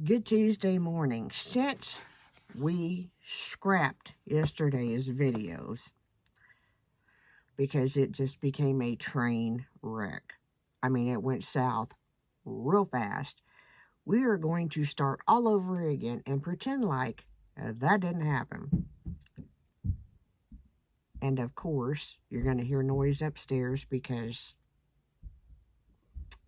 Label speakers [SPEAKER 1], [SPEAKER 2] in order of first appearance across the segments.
[SPEAKER 1] Good Tuesday morning. Since we scrapped yesterday's videos because it just became a train wreck. I mean, it went south real fast. We are going to start all over again and pretend like that didn't happen. And of course, you're going to hear noise upstairs because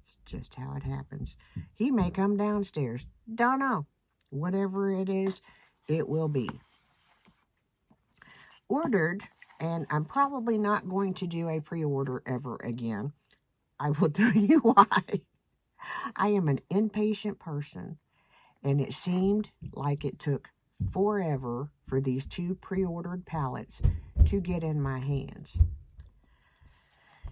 [SPEAKER 1] it's just how it happens. He may come downstairs. Don't know. Whatever it is, it will be. Ordered, and I'm probably not going to do a pre-order ever again. I will tell you why. I am an impatient person, and it seemed like it took forever for these two pre-ordered palettes to get in my hands.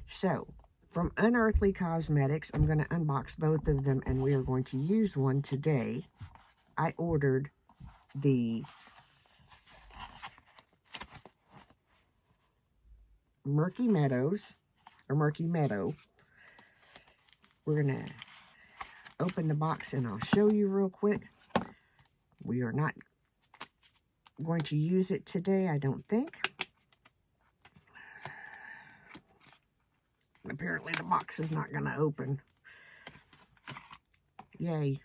[SPEAKER 1] So, from Unearthly Cosmetics, I'm going to unbox both of them, and we are going to use one today. I ordered the Murky Meadows, or Murky Meadow. We're going to open the box and I'll show you real quick. We are not going to use it today, I don't think. Apparently the box is not going to open. Yay.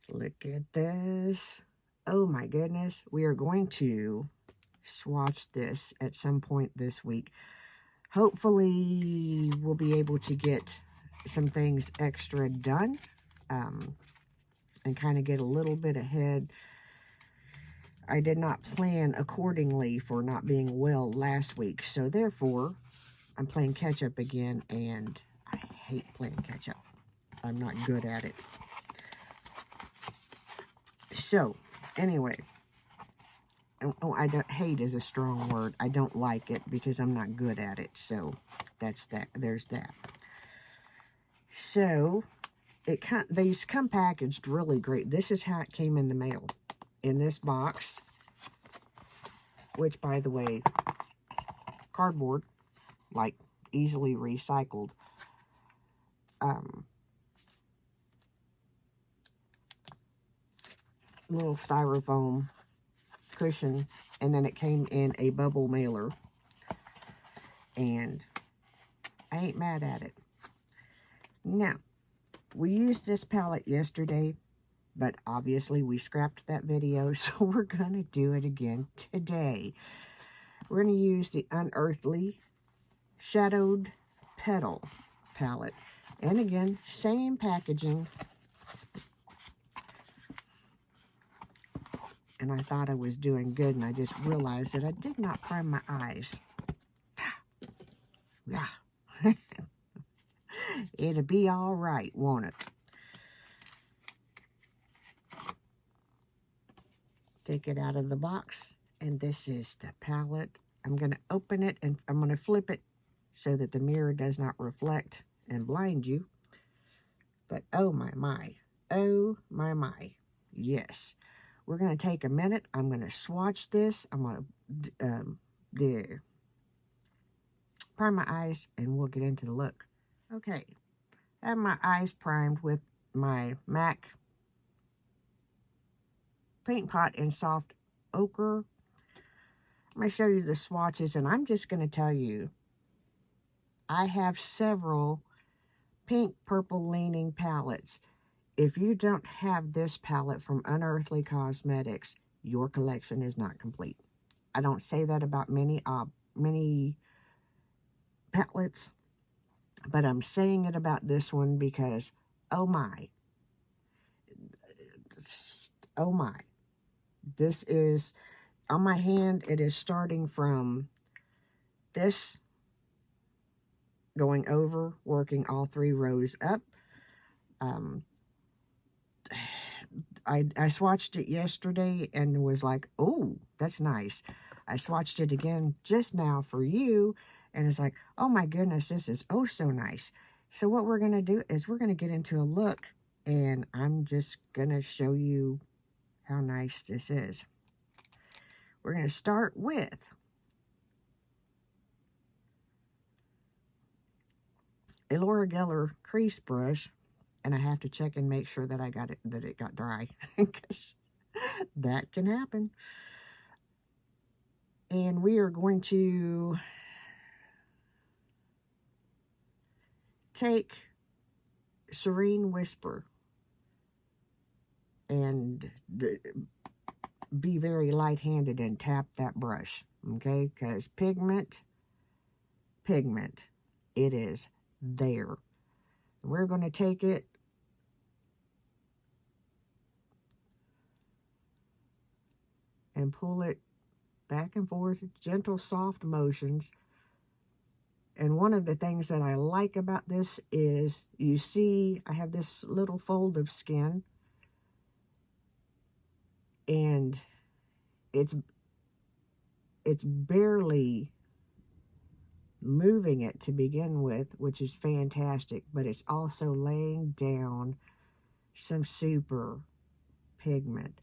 [SPEAKER 1] Look at this. Oh my goodness. We are going to swatch this at some point this week. Hopefully we'll be able to get some things extra done and kind of get a little bit ahead. I did not plan accordingly for not being well last week, so therefore I'm playing catch up again, and I hate playing catch up. I'm not good at it. So anyway, I don't, hate is a strong word. I don't like it because I'm not good at it. So that's that. There's that. So these come packaged really great. This is how it came in the mail, in this box, which, by the way, cardboard, like easily recycled. Little styrofoam cushion, and then it came in a bubble mailer, and I ain't mad at it. Now, we used this palette yesterday, but obviously we scrapped that video, so we're gonna do it again today. We're gonna use the Unearthly Shadowed Petal palette, and again, same packaging. And I thought I was doing good, and I just realized that I did not prime my eyes. Yeah. It'll be all right, won't it? Take it out of the box, and this is the palette. I'm going to open it, and I'm going to flip it so that the mirror does not reflect and blind you. But oh my, oh my, yes. We're going to take a minute. I'm going to swatch this. I'm going to prime my eyes, and we'll get into the look. Okay, I have my eyes primed with my MAC paint pot in soft ochre. I'm going to show you the swatches, and I'm just going to tell you, I have several pink purple leaning palettes. If you don't have this palette from Unearthly Cosmetics, your collection is not complete. I don't say that about many palettes, but I'm saying it about this one because, oh my, this is, on my hand, it is starting from this, going over, working all 3 rows up. I swatched it yesterday and was like, oh, that's nice. I swatched it again just now for you, and it's like, oh my goodness, this is oh so nice. So what we're going to do is we're going to get into a look, and I'm just going to show you how nice this is. We're going to start with a Laura Geller crease brush, and I have to check and make sure that it got dry, because that can happen. And we are going to take Serene Whisper and be very light-handed and tap that brush, okay? Because pigment, it is there. We're going to take it and pull it back and forth, gentle, soft motions. And one of the things that I like about this is, you see, I have this little fold of skin, and it's barely moving it to begin with, which is fantastic, but it's also laying down some super pigment.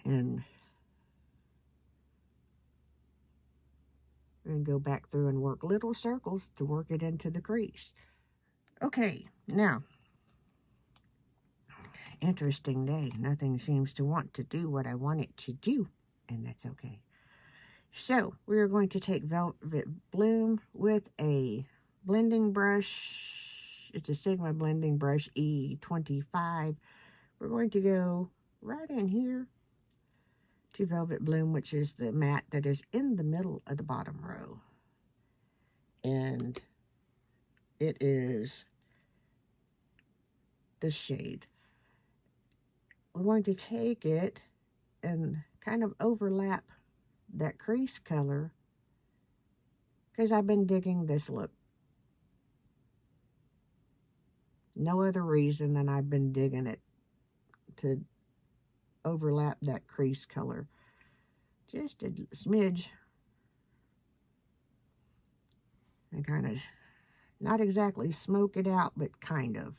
[SPEAKER 1] And go back through and work little circles to work it into the crease. Okay, now, interesting day. Nothing seems to want to do what I want it to do, and that's okay. So, we're going to take Velvet Bloom with a blending brush. It's a Sigma blending brush E25. We're going to go right in here to Velvet Bloom, which is the matte that is in the middle of the bottom row. And it is this shade. We're going to take it and kind of overlap that crease color, because I've been digging this look. No other reason than I've been digging it, to overlap that crease color. Just a smidge. And kind of, not exactly smoke it out, but kind of.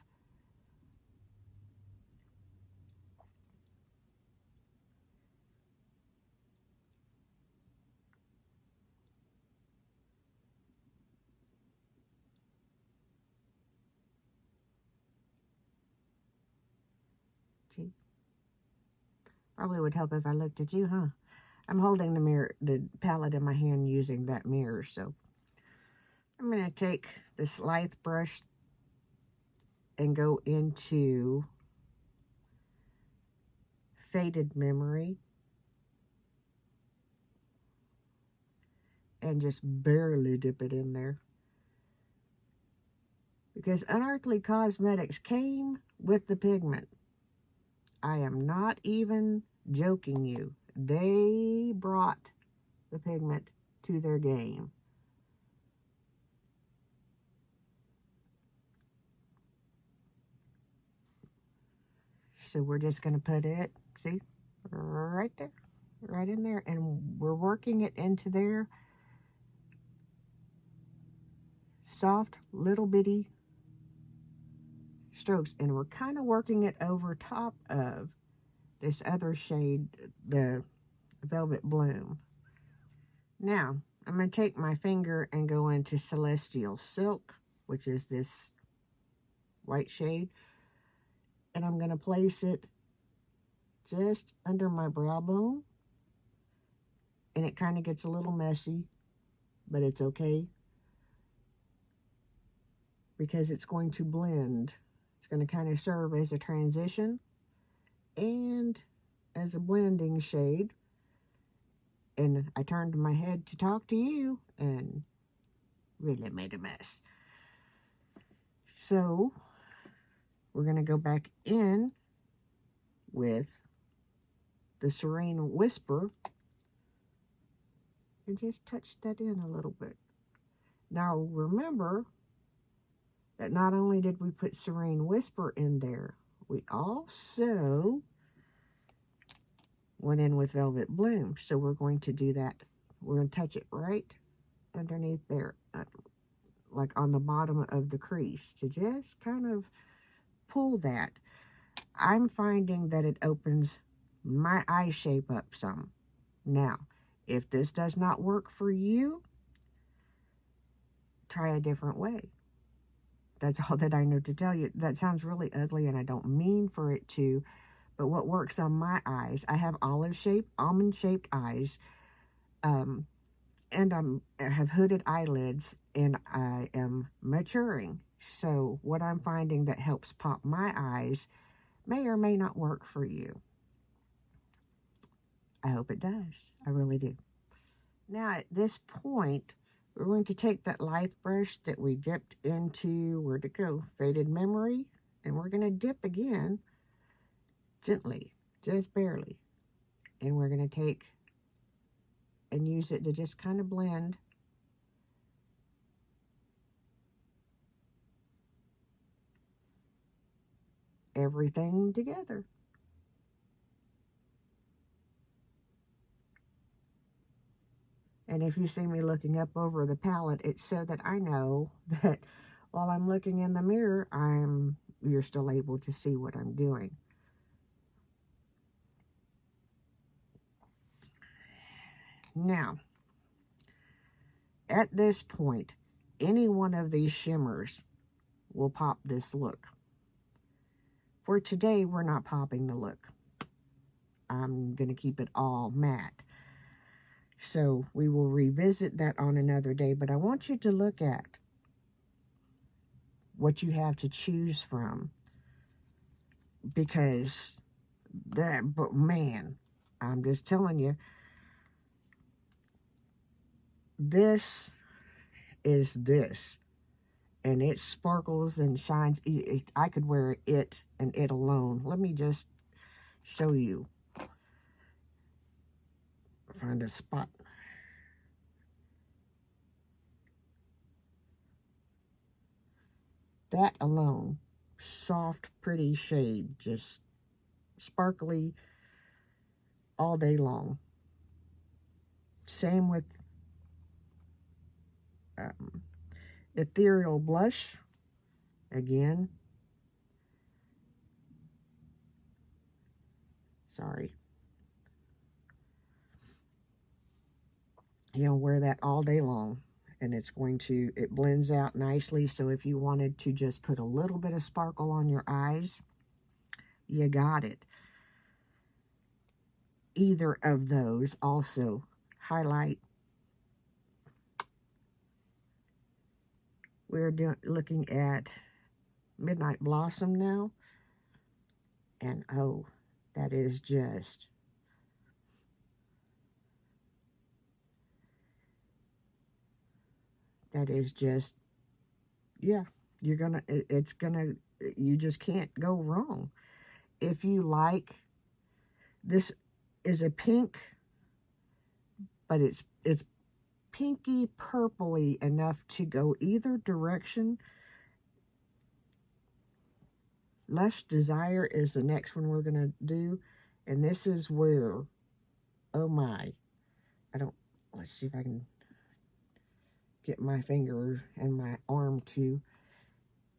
[SPEAKER 1] See? Probably would help if I looked at you, huh? I'm holding the palette in my hand using that mirror, so I'm going to take this lithe brush and go into Faded Memory and just barely dip it in there. Because Unearthly Cosmetics came with the pigment. I am not even joking you. They brought the pigment to their game. So we're just going to put it, see, right there, right in there. And we're working it into there. Soft, little bitty strokes. And we're kind of working it over top of this other shade, the Velvet Bloom. Now, I'm going to take my finger and go into Celestial Silk, which is this white shade. And I'm going to place it just under my brow bone. And it kind of gets a little messy, but it's okay, because it's going to blend. It's going to kind of serve as a transition and as a blending shade. And I turned my head to talk to you and really made a mess. So we're going to go back in with the Serene Whisper and just touch that in a little bit. Now remember that not only did we put Serene Whisper in there, we also went in with Velvet Bloom. So we're going to do that. We're going to touch it right underneath there, like on the bottom of the crease, to just kind of pull that. I'm finding that it opens my eye shape up some. Now, if this does not work for you, try a different way. That's all that I know to tell you. That sounds really ugly, and I don't mean for it to, but what works on my eyes, I have almond-shaped eyes, and I have hooded eyelids, and I am maturing. So what I'm finding that helps pop my eyes may or may not work for you. I hope it does. I really do. Now at this point, we're going to take that lithe brush that we dipped into, where'd it go? Faded Memory. And we're going to dip again, gently, just barely. And we're going to take and use it to just kind of blend everything together. And if you see me looking up over the palette, it's so that I know that while I'm looking in the mirror, you're still able to see what I'm doing. Now, at this point, any one of these shimmers will pop this look. For today, we're not popping the look. I'm going to keep it all matte. So we will revisit that on another day, but I want you to look at what you have to choose from, because but man, I'm just telling you, this is this, and it sparkles and shines. I could wear it and it alone. Let me just show you. Find a spot. That alone, soft, pretty shade, just sparkly all day long. Same with Ethereal Blush. Again, sorry. You'll wear that all day long, and it blends out nicely. So if you wanted to just put a little bit of sparkle on your eyes, you got it. Either of those also highlight. We're looking at Midnight Blossom now, and oh, that is just yeah, you just can't go wrong. If you like, this is a pink, but it's pinky purpley enough to go either direction. Lush Desire is the next one we're going to do, and this is where, oh my, let's see if I can get my finger and my arm to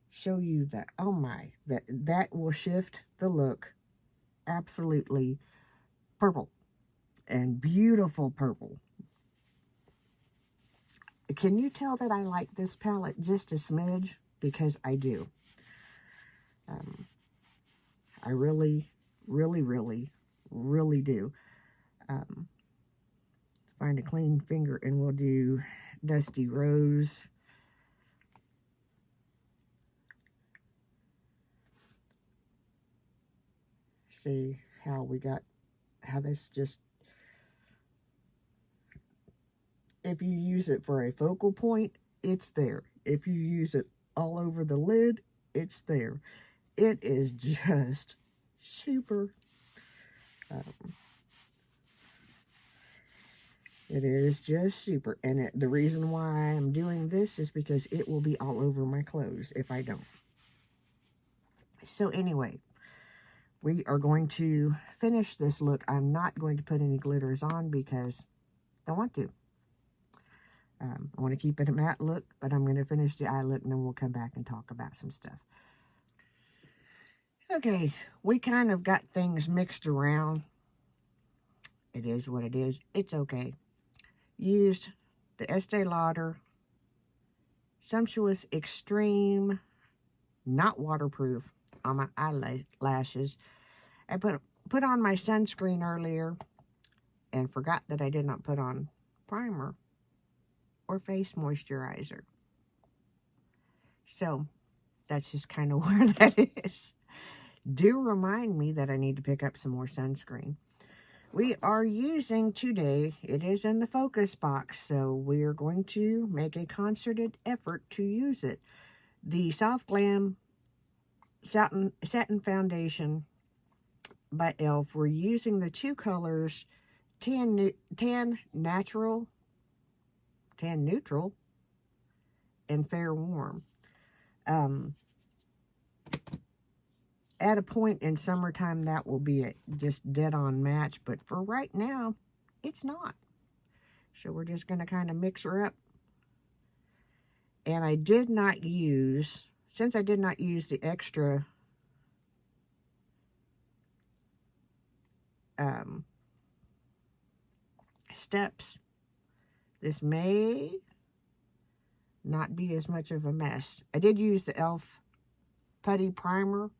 [SPEAKER 1] show you that, oh my, that will shift the look. Absolutely purple, and beautiful purple. Can you tell that I like this palette just a smidge? Because I do. I really, really, really, really do. Find a clean finger and we'll do Dusty Rose. See how this just, if you use it for a focal point, it's there. If you use it all over the lid, it's there. It is just super. It is just super. And the reason why I'm doing this is because it will be all over my clothes if I don't. So anyway, we are going to finish this look. I'm not going to put any glitters on because I don't want to. I want to keep it a matte look, but I'm going to finish the eye look and then we'll come back and talk about some stuff. Okay, we kind of got things mixed around. It is what it is. It's okay. Used the Estee Lauder Sumptuous Extreme, not waterproof, on my eyelashes. I put on my sunscreen earlier and forgot that I did not put on primer or face moisturizer. So that's just kind of where that is. Do remind me that I need to pick up some more sunscreen. We are using today, it is in the focus box, so we are going to make a concerted effort to use it. The Soft Glam Satin Foundation by e.l.f. We're using the two colors tan neutral, and fair warm. At a point in summertime, that will be a just dead on match, but for right now, it's not. So we're just going to kind of mix her up. And I did not use, since I did not use the extra steps, this may not be as much of a mess. I did use the e.l.f. Putty Primer.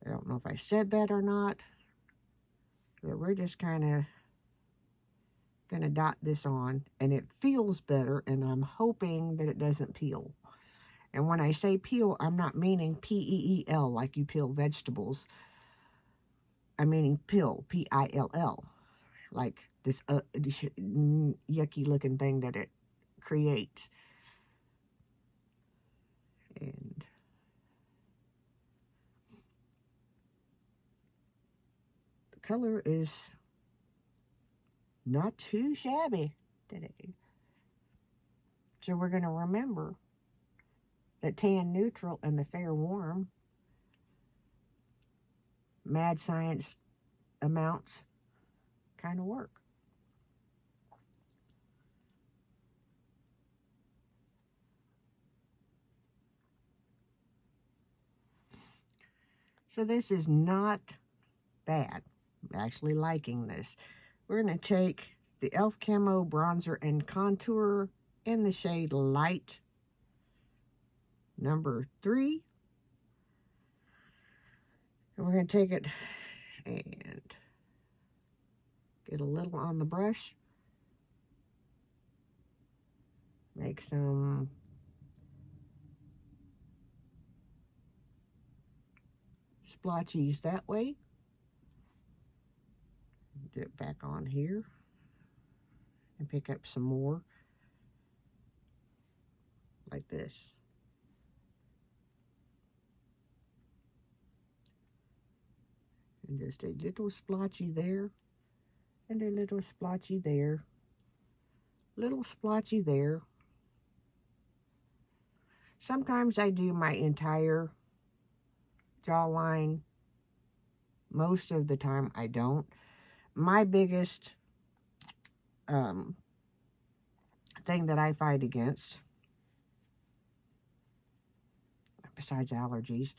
[SPEAKER 1] I don't know if I said that or not, but we're just kind of going to dot this on, and it feels better, and I'm hoping that it doesn't peel. And when I say peel, I'm not meaning P-E-E-L, like you peel vegetables. I'm meaning pill, P-I-L-L, like this yucky looking thing that it creates. And the color is not too shabby today. So we're going to remember that tan neutral and the fair warm, mad science amounts kind of work. So this is not bad. I'm actually liking this. We're going to take the e.l.f. Camo Bronzer and Contour in the shade Light number 3. And we're going to take it and get a little on the brush. Make some splotchies that way. Get it back on here and pick up some more like this. And just a little splotchy there, and a little splotchy there, little splotchy there. Sometimes I do my entire jawline. Most of the time I don't. My biggest thing that I fight against, besides allergies,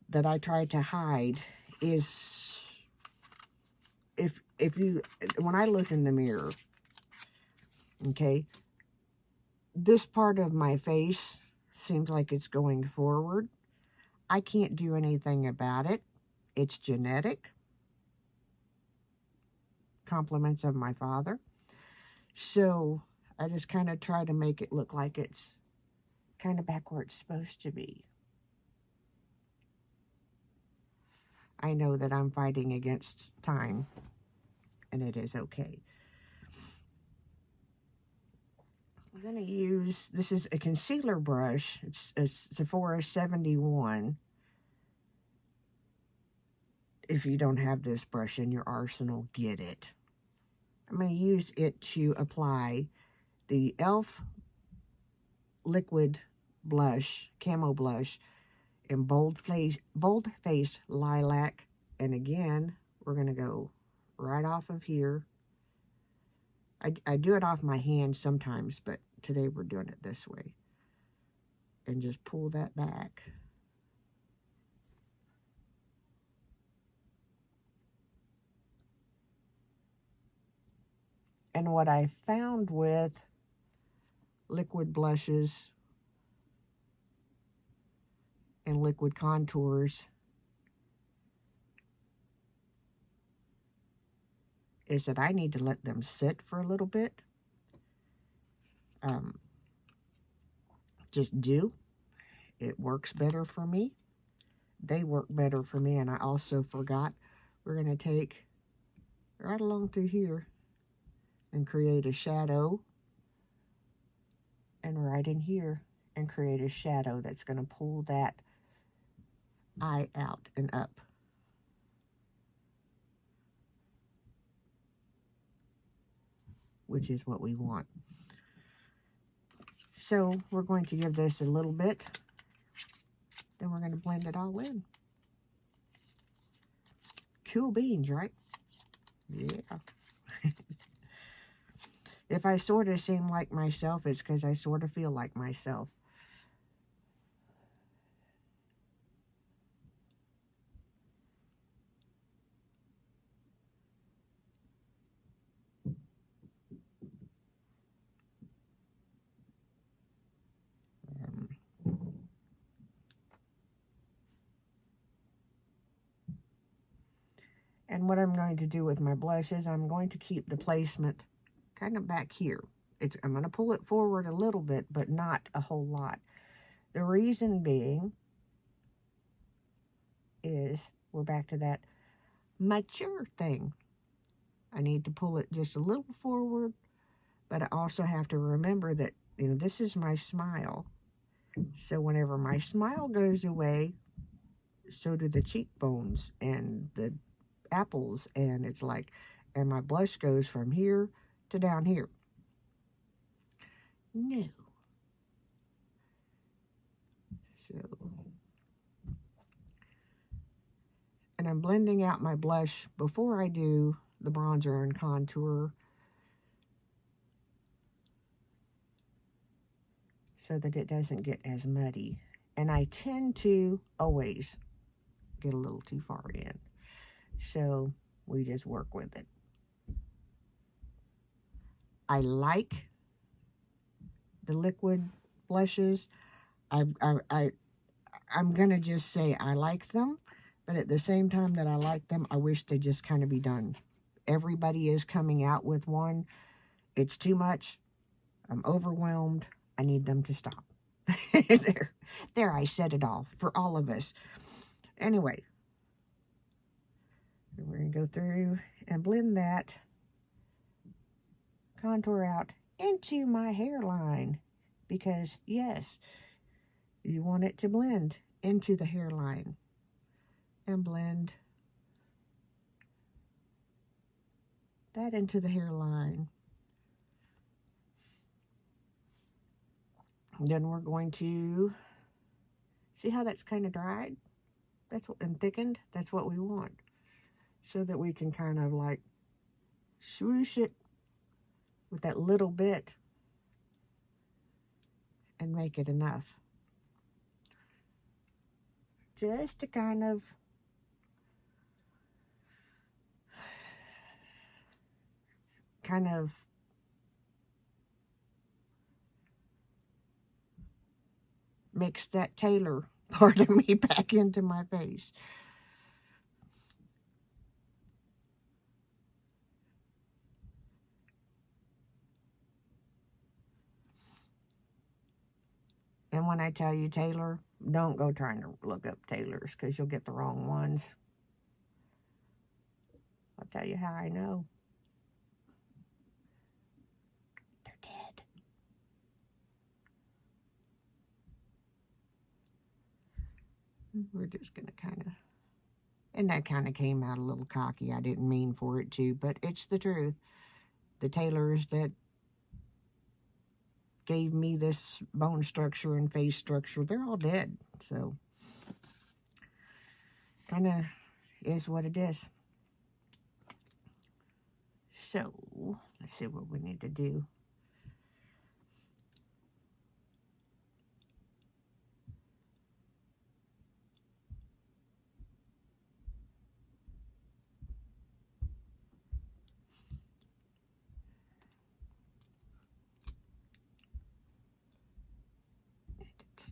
[SPEAKER 1] that I try to hide is when I look in the mirror, okay, this part of my face seems like it's going forward. I can't do anything about it. It's genetic. Compliments of my father. So I just kind of try to make it look like it's kind of back where it's supposed to be. I know that I'm fighting against time, and it is okay. I'm going to use, this is a concealer brush. It's a Sephora 71. If you don't have this brush in your arsenal, get it. I'm going to use it to apply the e.l.f. liquid blush, camo blush, in bold face lilac. And again, we're going to go right off of here. I do it off my hand sometimes, but today we're doing it this way. And just pull that back. And what I found with liquid blushes and liquid contours is that I need to let them sit for a little bit. Just do. It works better for me. They work better for me. And I also forgot, we're going to take right along through here and create a shadow, and right in here and create a shadow that's going to pull that eye out and up. Which is what we want. So we're going to give this a little bit. Then we're going to blend it all in. Cool beans, right? Yeah. If I sort of seem like myself, it's because I sort of feel like myself. And what I'm going to do with my blushes, I'm going to keep the placement kind of back here. I'm going to pull it forward a little bit, but not a whole lot. The reason being is we're back to that mature thing. I need to pull it just a little forward, but I also have to remember that, this is my smile. So whenever my smile goes away, so do the cheekbones and the apples, and it's like, and my blush goes from here to down here. No. So, and I'm blending out my blush before I do the bronzer and contour, so that it doesn't get as muddy. And I tend to always get a little too far in. So we just work with it. I like the liquid blushes. I'm gonna just say I like them, but at the same time that I like them, I wish they just kind of be done. Everybody is coming out with one. It's too much. I'm overwhelmed. I need them to stop. there, I said it all for all of us. Anyway, we're gonna go through and blend that contour out into my hairline, because yes, you want it to blend into the hairline, and blend that into the hairline. Then we're going to see how that's kind of dried. That's what, and thickened. That's what we want, so that we can kind of like swoosh it with that little bit and make it enough, just to kind of mix that Taylor part of me back into my face. And when I tell you Taylor, don't go trying to look up Taylors, because you'll get the wrong ones. I'll tell you how I know. They're dead. We're just going to kind of, and that kind of came out a little cocky. I didn't mean for it to, but it's the truth. The Taylors that gave me this bone structure and face structure, they're all dead. So, kind of is what it is. So, let's see what we need to do.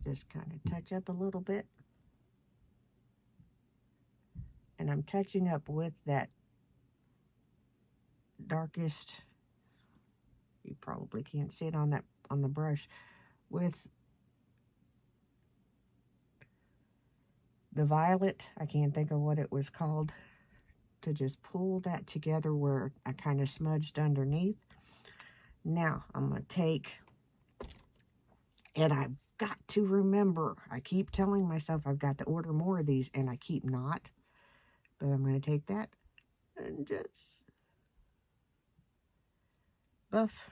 [SPEAKER 1] Just kind of touch up a little bit. And I'm touching up with that darkest, you probably can't see it on the brush, with the violet. I can't think of what it was called, to just pull that together where I kind of smudged underneath. Now I'm going to take, and I've got to remember, I keep telling myself I've got to order more of these, and I keep not. But I'm going to take that and just buff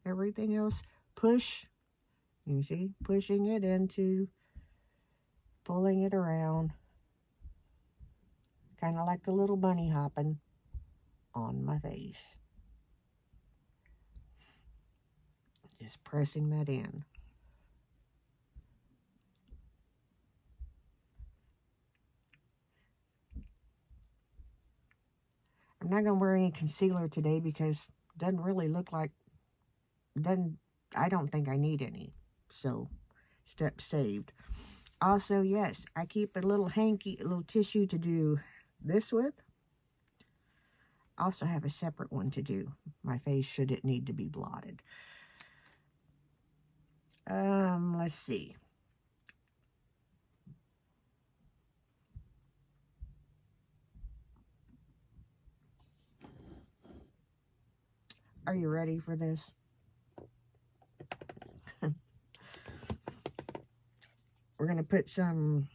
[SPEAKER 1] everything else. Push, you see, pushing it into, pulling it around, kind of like a little bunny hopping on my face. Just pressing that in. I'm not going to wear any concealer today because it doesn't really look like, I don't think I need any. So, step saved. Also, yes, I keep a little hanky, a little tissue to do this with. Also have a separate one to do my face should it need to be blotted. Let's see. Are you ready for this? We're going to put some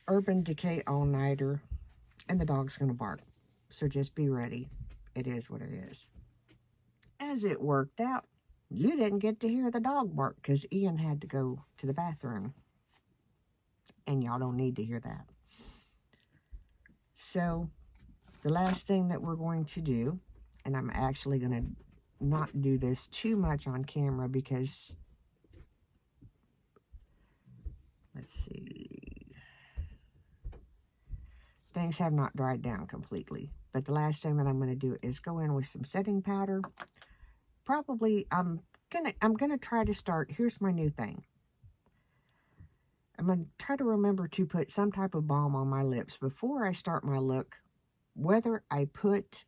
[SPEAKER 1] Urban Decay All-Nighter, and the dog's going to bark. So just be ready. It is what it is. As it worked out, you didn't get to hear the dog bark because Ian had to go to the bathroom. And y'all don't need to hear that. So, the last thing that we're going to do, and I'm actually going to not do this too much on camera because, let's see, things have not dried down completely. But the last thing that I'm going to do is go in with some setting powder. Probably, I'm gonna try to start, here's my new thing. I'm going to try to remember to put some type of balm on my lips before I start my look. Whether I put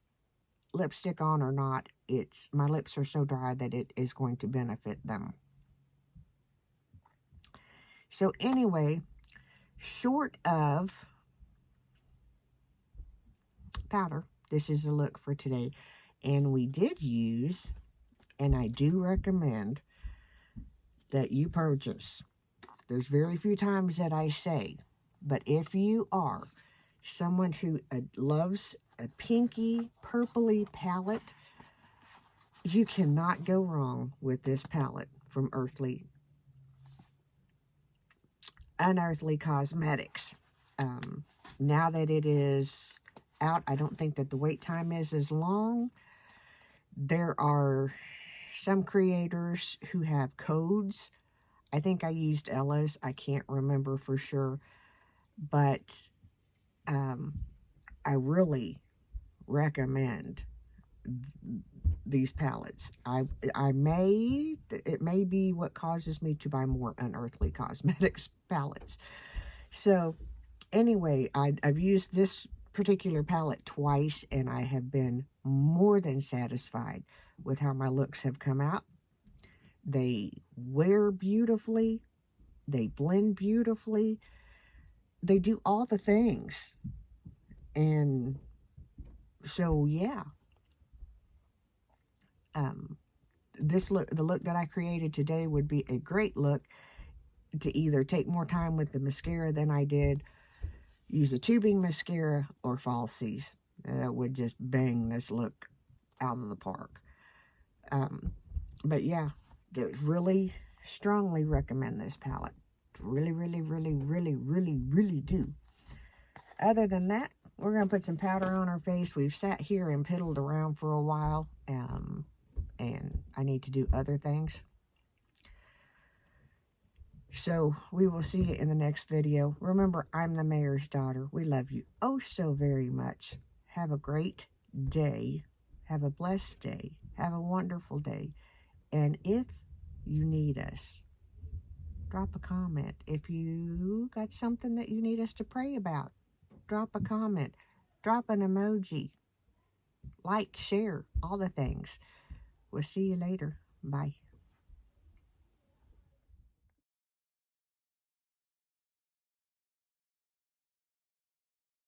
[SPEAKER 1] lipstick on or not, my lips are so dry that it is going to benefit them. So anyway, short of powder, this is the look for today. And we did use, and I do recommend that you purchase. There's very few times that I say, but if you are someone who loves a pinky, purpley palette, you cannot go wrong with this palette from Unearthly Cosmetics. Now that it is out, I don't think that the wait time is as long. There are some creators who have codes. I think I used Ella's. I can't remember for sure. But I really recommend these palettes. It may be what causes me to buy more Unearthly Cosmetics palettes. So anyway, I've used this particular palette twice, and I have been more than satisfied with how my looks have come out. They wear beautifully. They blend beautifully. They do all the things. And so, yeah. The look that I created today would be a great look to either take more time with the mascara than I did, use a tubing mascara, or falsies. That would just bang this look out of the park. But yeah, really strongly recommend this palette. Really, really, really, really, really, really do. Other than that, we're going to put some powder on our face. We've sat here and piddled around for a while, and I need to do other things. So, we will see you in the next video. Remember, I'm the mayor's daughter. We love you oh so very much. Have a great day. Have a blessed day. Have a wonderful day. And if you need us, drop a comment. If you got something that you need us to pray about, drop a comment, drop an emoji, like, share, all the things. We'll see you later. Bye.